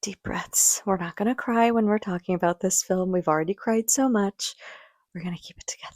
deep breaths. We're not going to cry when we're talking about this film. We've already cried so much. We're going to keep it together.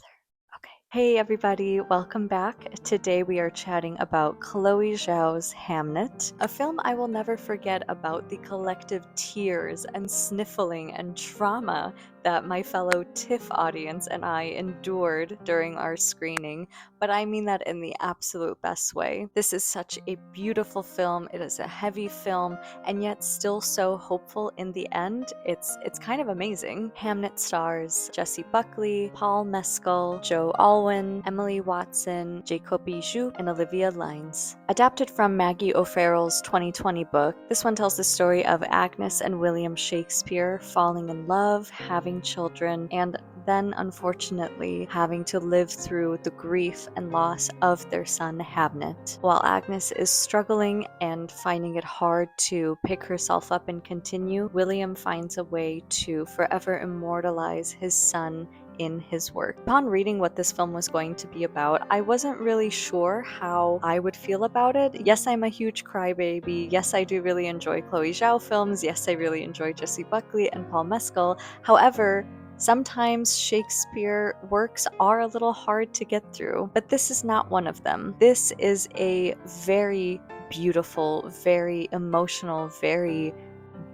Okay. Hey everybody, welcome back. Today we are chatting about Chloé Zhao's Hamnet, a film I will never forget about the collective tears and sniffling and trauma that my fellow TIFF audience and I endured during our screening, but I mean that in the absolute best way. This is such a beautiful film. It is a heavy film, and yet still so hopeful in the end. It's kind of amazing. Hamnet stars Jessie Buckley, Paul Mescal, Joe Alwyn, Emily Watson, Chloé Zhao, and Olivia Lynes. Adapted from Maggie O'Farrell's 2020 book, this one tells the story of Agnes and William Shakespeare falling in love, having children, and then unfortunately having to live through the grief and loss of their son Hamnet. While Agnes is struggling and finding it hard to pick herself up and continue, William finds a way to forever immortalize his son in his work. Upon reading what this film was going to be about, I wasn't really sure how I would feel about it. Yes, I'm a huge crybaby. Yes, I do really enjoy Chloé Zhao films. Yes, I really enjoy Jessie Buckley and Paul Mescal. However, sometimes Shakespeare works are a little hard to get through, but this is not one of them. This is a very beautiful, very emotional, very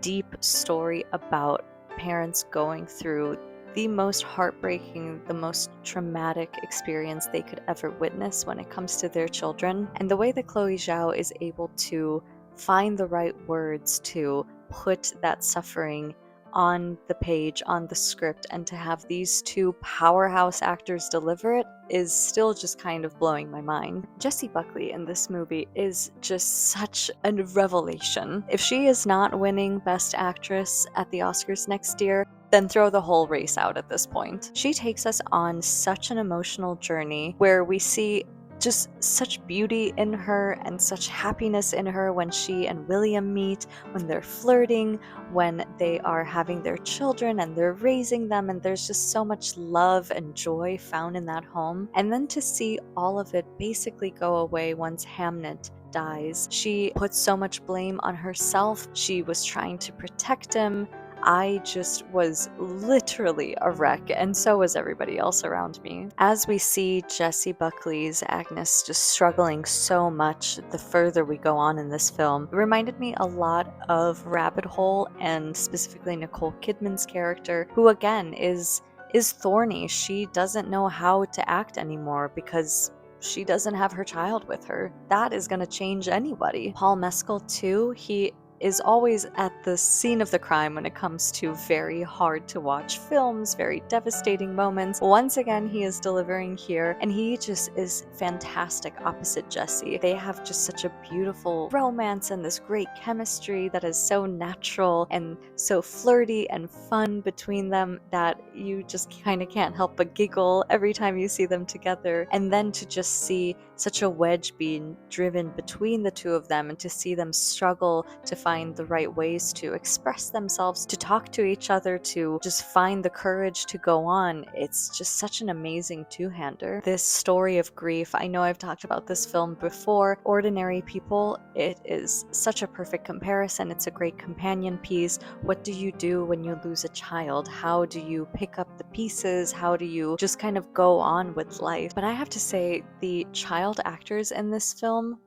deep story about parents going through the most heartbreaking, the most traumatic experience they could ever witness when it comes to their children. And the way that Chloé Zhao is able to find the right words to put that suffering on the page, on the script, and to have these two powerhouse actors deliver it is still just kind of blowing my mind. Jessie Buckley in this movie is just such a revelation. If she is not winning Best Actress at the Oscars next year, then throw the whole race out at this point. She takes us on such an emotional journey where we see just such beauty in her and such happiness in her when she and William meet, when they're flirting, when they are having their children and they're raising them, and there's just so much love and joy found in that home. And then to see all of it basically go away once Hamnet dies. She puts so much blame on herself. She was trying to protect him. I just was literally a wreck, and so was everybody else around me. As we see Jessie Buckley's Agnes just struggling so much the further we go on in this film, it reminded me a lot of Rabbit Hole, and specifically Nicole Kidman's character, who again is thorny. She doesn't know how to act anymore because she doesn't have her child with her. That is going to change anybody. Paul Mescal too, he is always at the scene of the crime when it comes to very hard to watch films, very devastating moments. Once again, he is delivering here, and he just is fantastic opposite Jessie. They have just such a beautiful romance and this great chemistry that is so natural and so flirty and fun between them that you just kind of can't help but giggle every time you see them together. And then to just see such a wedge being driven between the two of them, and to see them struggle to find the right ways to express themselves, to talk to each other, to just find the courage to go on. It's just such an amazing two-hander. This story of grief, I know I've talked about this film before, Ordinary People, it is such a perfect comparison. It's a great companion piece. What do you do when you lose a child? How do you pick up the pieces? How do you just kind of go on with life? But I have to say, the child actors in this film,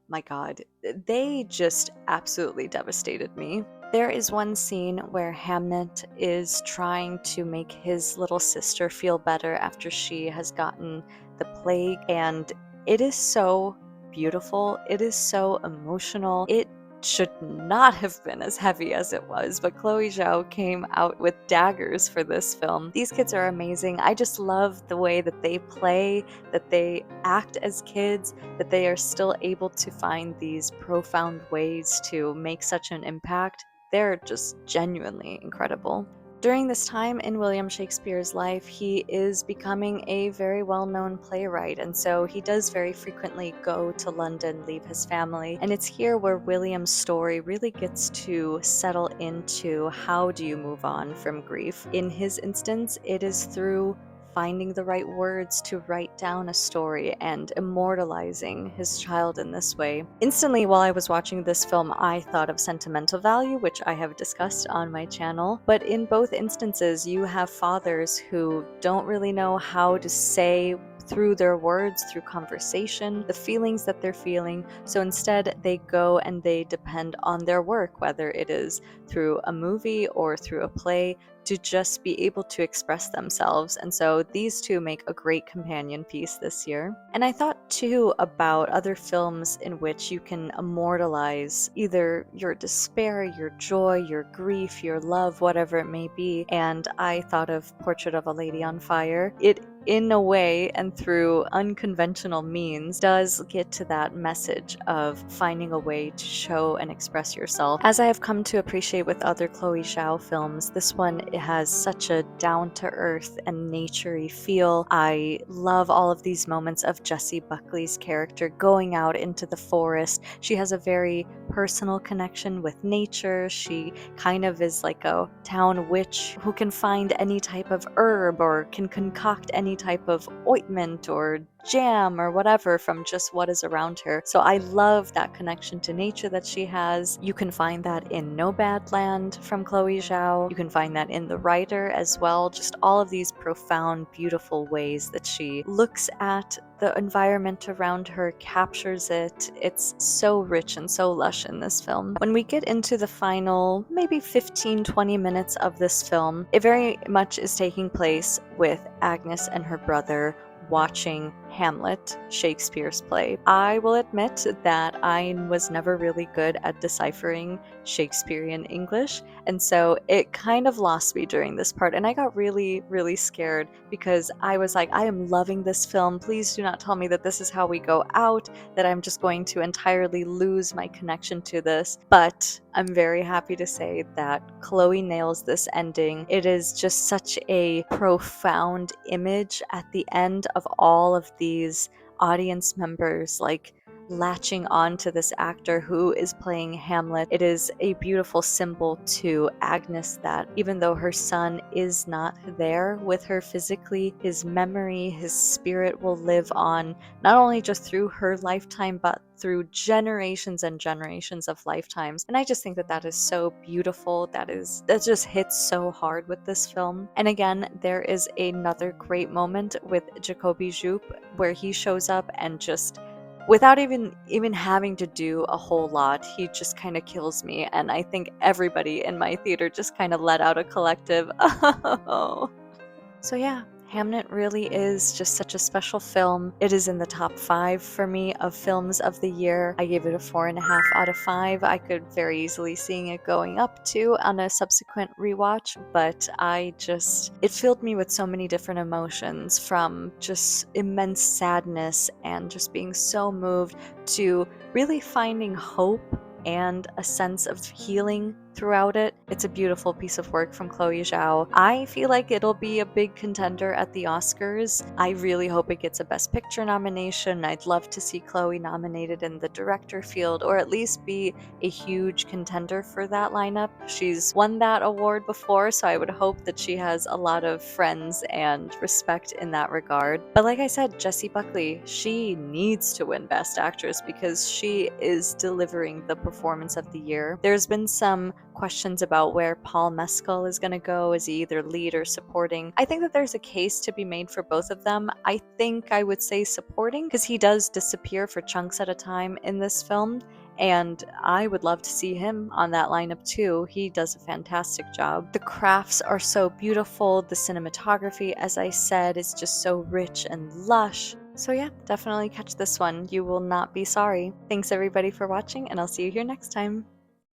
my god, they just absolutely devastated me. There is one scene where Hamnet is trying to make his little sister feel better after she has gotten the plague, and it is so beautiful. It is so emotional. It should not have been as heavy as it was, but Chloé Zhao came out with daggers for this film. These kids are amazing. I just love the way that they play, that they act as kids, that they are still able to find these profound ways to make such an impact. They're just genuinely incredible. During this time in William Shakespeare's life, he is becoming a very well-known playwright, and so he does very frequently go to London, leave his family, and it's here where William's story really gets to settle into how do you move on from grief. In his instance, it is through finding the right words to write down a story and immortalizing his child in this way. Instantly, while I was watching this film, I thought of sentimental value, which I have discussed on my channel. But in both instances, you have fathers who don't really know how to say through their words, through conversation, the feelings that they're feeling. So instead, they go and they depend on their work, whether it is through a movie or through a play, to just be able to express themselves. And so these two make a great companion piece this year. And I thought too about other films in which you can immortalize either your despair, your joy, your grief, your love, whatever it may be. And I thought of Portrait of a Lady on Fire. It, in a way and through unconventional means, does get to that message of finding a way to show and express yourself. As I have come to appreciate with other Chloé Zhao films, this one has such a down-to-earth and nature-y feel. I love all of these moments of Jessie Buckley's character going out into the forest. She has a very personal connection with nature. She kind of is like a town witch who can find any type of herb or can concoct any type of ointment or jam or whatever from just what is around her. So I love that connection to nature that she has. You can find that in Nomadland from Chloé Zhao. You can find that in The Writer as well. Just all of these profound, beautiful ways that she looks at the environment around her, captures it. It's so rich and so lush in this film. When we get into the final maybe 15-20 minutes of this film, it very much is taking place with Agnes and her brother watching Hamlet, Shakespeare's play. I will admit that I was never really good at deciphering Shakespearean English, and so it kind of lost me during this part, and I got really, really scared because I was like, I am loving this film. Please do not tell me that this is how we go out, that I'm just going to entirely lose my connection to this. But I'm very happy to say that Chloe nails this ending. It is just such a profound image at the end of all of these audience members like latching on to this actor who is playing Hamlet. It is a beautiful symbol to Agnes that even though her son is not there with her physically, his memory, his spirit will live on, not only just through her lifetime, but through generations and generations of lifetimes. And I just think that that is so beautiful. That just hits so hard with this film. And again, there is another great moment with Jacoby Joop where he shows up and just, without even having to do a whole lot, he just kind of kills me. And I think everybody in my theater just kind of let out a collective oh. So yeah, Hamnet really is just such a special film. It is in the top 5 for me of films of the year. I gave it a 4.5 out of 5. I could very easily see it going up to on a subsequent rewatch, but it filled me with so many different emotions, from just immense sadness and just being so moved to really finding hope and a sense of healing throughout it. It's a beautiful piece of work from Chloé Zhao. I feel like it'll be a big contender at the Oscars. I really hope it gets a Best Picture nomination. I'd love to see Chloe nominated in the director field, or at least be a huge contender for that lineup. She's won that award before, so I would hope that she has a lot of friends and respect in that regard. But like I said, Jessie Buckley, she needs to win Best Actress because she is delivering the performance of the year. There's been some questions about where Paul Mescal is going to go. Is he either lead or supporting? I think that there's a case to be made for both of them. I think I would say supporting because he does disappear for chunks at a time in this film, and I would love to see him on that lineup too. He does a fantastic job. The crafts are so beautiful. The cinematography, as I said, is just so rich and lush. So yeah, definitely catch this one. You will not be sorry. Thanks everybody for watching, and I'll see you here next time.